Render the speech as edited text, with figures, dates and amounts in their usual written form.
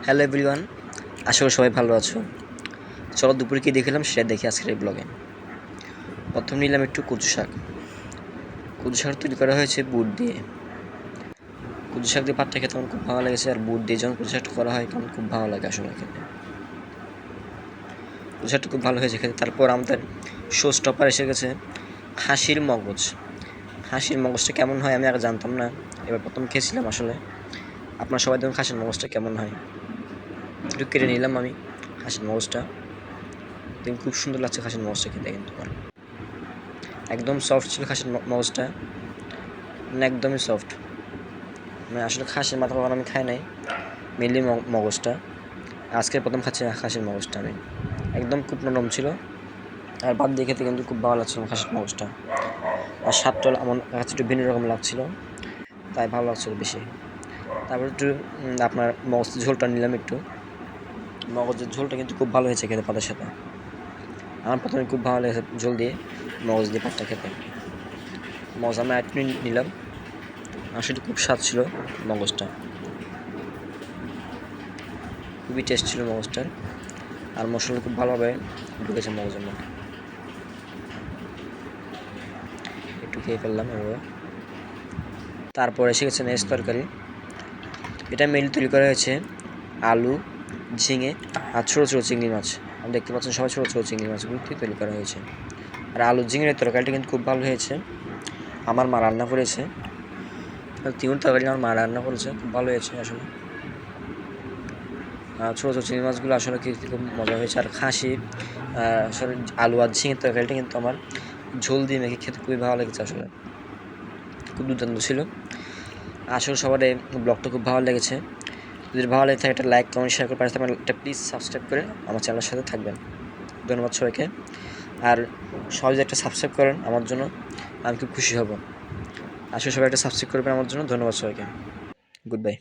Hello everyone, আশা করি সবাই ভালো আছো। চলো দুপুরে কী দেখলাম সেটা দেখি আজকের এই ব্লগে। প্রথম নিলাম একটু কচু শাক। কচু শাক তৈরি করা হয়েছে বুট দিয়ে। কচু শাক দিয়ে ভাতটা খেতে আমার খুব ভালো লেগেছে, আর বুট দিয়ে যখন কচু শাকটা করা হয় তখন খুব ভালো লাগে আসলে খেতে। কচু শাকটা খুব ভালো হয়েছে খেতে। তারপর আমাদের শো স্টপার এসে গেছে খাসির মগজ। খাসির মগজটা কেমন হয় আমি আগে জানতাম না, এবার প্রথম খেয়েছিলাম আসলে। আপনার সবাই দেখুন খাসির মগজটা কেমন হয়। একটু কেটে নিলাম আমি খাসির মগজটা। কিন্তু খুব সুন্দর লাগছে খাসির মগজটা খেতে, কিন্তু আমার একদম সফট ছিল খাসির মগজটা, মানে একদমই সফট। মানে আসলে খাসির মাথা কখনো আমি খাই নাই, মেনলি মগজটা আজকে প্রথম খাচ্ছি খাসির মগজটা আমি। একদম খুব নরম ছিল, আর বাদ দিয়ে খেতে কিন্তু খুব ভালো লাগছিল খাসির মগজটা। আর স্বাদটা আমার কাছে একটু ভিন্ন রকম লাগছিল, তাই ভালো লাগছিল বেশি। তারপর একটু আপনার মগজের ঝোলটা নিলাম একটু। মগজের ঝোলটা কিন্তু খুব ভালো হয়েছে খেতে ভাতের সাথে। আমার প্রথমে খুব ভালো লেগেছে ঝোল দিয়ে মগজ দিয়ে ভাতটা খেতে। মগজ আমি একটু নিলাম, আসলে খুব স্বাদ ছিল মগজটা, খুবই টেস্ট ছিল মগজটার। আর মশলা খুব ভালোভাবে ঢুকেছে মগজের মধ্যে। একটু খেয়ে ফেললাম এভাবে। তারপর এসে গেছে নেক্সট তরকারি। এটা মেনলি তৈরি করা হয়েছে আলু, ঝিঙে আর ছোটো ছোটো চিংড়ি মাছ। আপনি দেখতে পাচ্ছেন সবাই ছোটো ছোটো চিংড়ি মাছগুলো তৈরি করা হয়েছে। আর আলু ঝিঙের তরকারিটা কিন্তু খুব ভালো হয়েছে, আমার মা রান্না করেছে। তিন তরকারি আমার মা রান্না করেছে, খুব ভালো হয়েছে আসলে। ছোটো ছোটো চিংড়ি মাছগুলো আসলে খেতে খুব মজা হয়েছে। আর খাসি আসলে আলু আর ঝিঙের তরকারিটা কিন্তু আমার ঝোল দিয়ে মেখে খেতে খুবই ভালো লেগেছে আসলে, খুব দুর্দান্ত ছিল। আসলে সবার এই ব্লগটা খুব ভালো লেগেছে। যদি ভালো লেগে থাকে একটা লাইক কমেন্ট শেয়ার করে পাশে থাকবেন, একটা প্লিজ সাবস্ক্রাইব করে আমার চ্যানেলের সাথে থাকবেন। ধন্যবাদ সবাইকে। আর সবাই যদি একটা সাবস্ক্রাইব করেন আমার জন্য, আমি খুব খুশি হব। আসলে সবাই একটা সাবস্ক্রাইব করবেন আমার জন্য। ধন্যবাদ সবাইকে। Good bye.